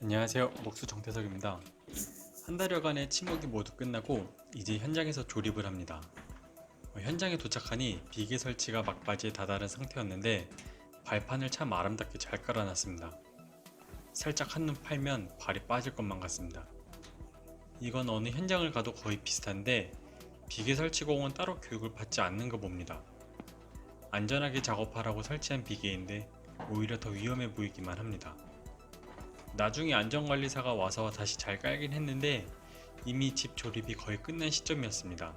안녕하세요. 목수 정태석입니다. 한 달여간의 침묵이 모두 끝나고 이제 현장에서 조립을 합니다. 현장에 도착하니 비계 설치가 막바지에 다다른 상태였는데 발판을 참 아름답게 잘 깔아놨습니다. 살짝 한눈 팔면 발이 빠질 것만 같습니다. 이건 어느 현장을 가도 거의 비슷한데 비계 설치공은 따로 교육을 받지 않는 거 봅니다. 안전하게 작업하라고 설치한 비계인데 오히려 더 위험해 보이기만 합니다. 나중에 안전관리사가 와서 다시 잘 깔긴 했는데 이미 집 조립이 거의 끝난 시점이었습니다.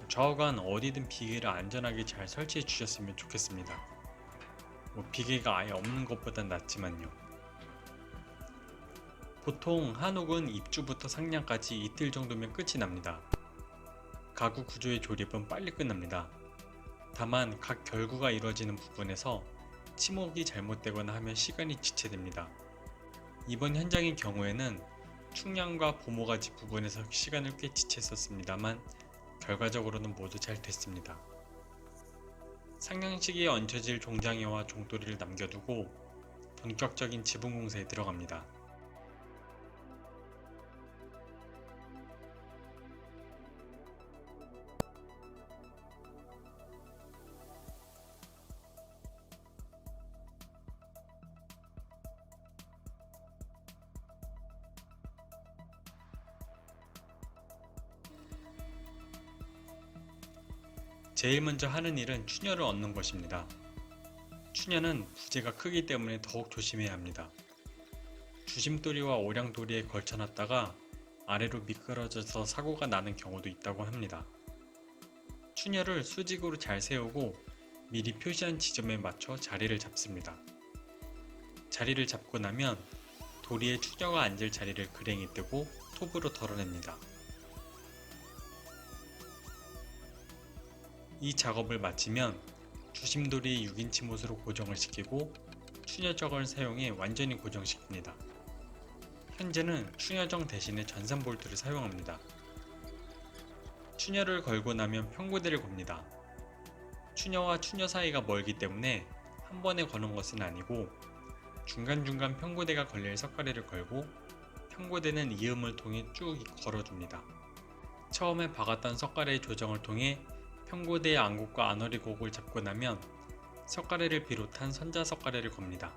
좌우간 어디든 비계를 안전하게 잘 설치해 주셨으면 좋겠습니다. 비계가 아예 없는 것보단 낫지만요. 보통 한옥은 입주부터 상량까지 이틀 정도면 끝이 납니다. 가구 구조의 조립은 빨리 끝납니다. 다만 각 결구가 이루어지는 부분에서 치목이 잘못되거나 하면 시간이 지체됩니다. 이번 현장의 경우에는 충량과 보모가지 부분에서 시간을 꽤 지체했었습니다만 결과적으로는 모두 잘 됐습니다. 상량식에 얹혀질 종장이와 종돌이를 남겨두고 본격적인 지붕 공사에 들어갑니다. 제일 먼저 하는 일은 추녀를 얻는 것입니다. 추녀는 부재가 크기 때문에 더욱 조심해야 합니다. 주심돌이와 오량돌이에 걸쳐놨다가 아래로 미끄러져서 사고가 나는 경우도 있다고 합니다. 추녀를 수직으로 잘 세우고 미리 표시한 지점에 맞춰 자리를 잡습니다. 자리를 잡고 나면 도리에 추녀가 앉을 자리를 그랭이 뜨고 톱으로 덜어냅니다. 이 작업을 마치면 주심돌이 6인치 못으로 고정을 시키고 추녀정을 사용해 완전히 고정시킵니다. 현재는 추녀정 대신에 전산 볼트를 사용합니다. 추녀를 걸고 나면 평고대를 겁니다. 추녀와 추녀 사이가 멀기 때문에 한 번에 거는 것은 아니고 중간중간 평고대가 걸릴 석가래를 걸고 평고대는 이음을 통해 쭉 걸어줍니다. 처음에 박았던 석가래의 조정을 통해 평고대의 안곡과 안어리곡을 잡고 나면 석가래를 비롯한 선자 석가래를 겁니다.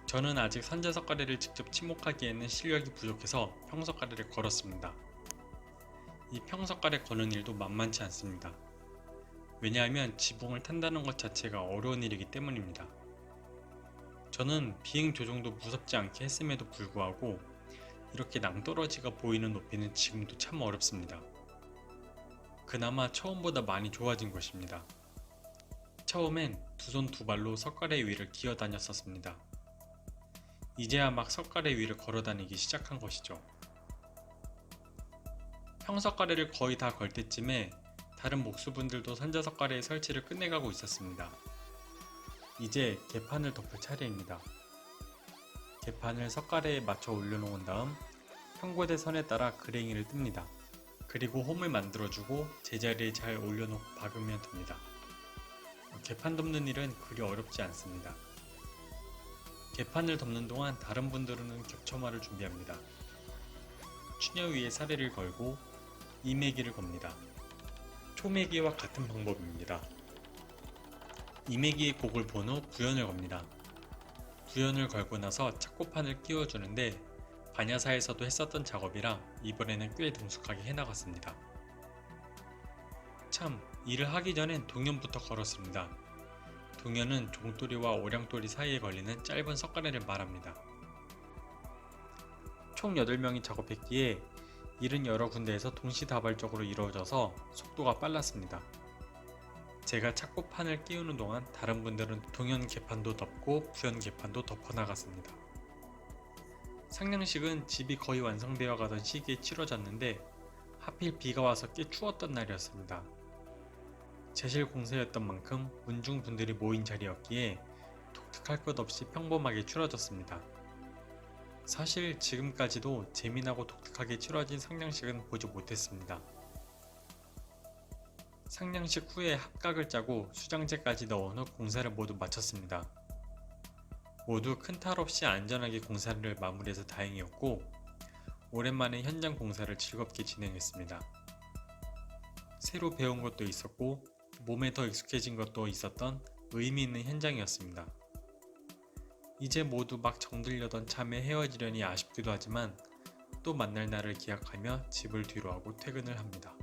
저는 아직 선자 석가래를 직접 침목하기에는 실력이 부족해서 평석가래를 걸었습니다. 이 평석가래 거는 일도 만만치 않습니다. 왜냐하면 지붕을 탄다는 것 자체가 어려운 일이기 때문입니다. 저는 비행 조종도 무섭지 않게 했음에도 불구하고 이렇게 낭떠러지가 보이는 높이는 지금도 참 어렵습니다. 그나마 처음보다 많이 좋아진 것입니다. 처음엔 두 손 두 발로 석가래 위를 기어 다녔었습니다. 이제야 막 석가래 위를 걸어 다니기 시작한 것이죠. 평석가래를 거의 다 걸 때쯤에 다른 목수분들도 선자석가래의 설치를 끝내가고 있었습니다. 이제 개판을 덮을 차례입니다. 개판을 석가래에 맞춰 올려놓은 다음 평고대 선에 따라 그랭이를 뜹니다. 그리고 홈을 만들어주고 제자리에 잘 올려놓고 박으면 됩니다. 개판 덮는 일은 그리 어렵지 않습니다. 개판을 덮는 동안 다른 분들은 격처마를 준비합니다. 추녀 위에 사례를 걸고 이매기를 겁니다. 초매기와 같은 방법입니다. 이매기의 곡을 본 후 부연을 겁니다. 부연을 걸고 나서 착고판을 끼워주는데 반야사에서도 했었던 작업이라 이번에는 꽤 능숙하게 해나갔습니다. 참, 일을 하기 전엔 동연부터 걸었습니다. 동연은 종돌이와 오량돌이 사이에 걸리는 짧은 석가래를 말합니다. 총 8명이 작업했기에 일은 여러 군데에서 동시다발적으로 이루어져서 속도가 빨랐습니다. 제가 착고판을 끼우는 동안 다른 분들은 동연 개판도 덮고 부연 개판도 덮어나갔습니다. 상량식은 집이 거의 완성되어 가던 시기에 치러졌는데 하필 비가 와서 꽤 추웠던 날이었습니다. 제실 공사였던 만큼 문중분들이 모인 자리였기에 독특할 것 없이 평범하게 치러졌습니다. 사실 지금까지도 재미나고 독특하게 치러진 상량식은 보지 못했습니다. 상량식 후에 합각을 짜고 수장제까지 넣은 후 공사를 모두 마쳤습니다. 모두 큰 탈 없이 안전하게 공사를 마무리해서 다행이었고, 오랜만에 현장 공사를 즐겁게 진행했습니다. 새로 배운 것도 있었고 몸에 더 익숙해진 것도 있었던 의미 있는 현장이었습니다. 이제 모두 막 정들려던 참에 헤어지려니 아쉽기도 하지만 또 만날 날을 기약하며 집을 뒤로하고 퇴근을 합니다.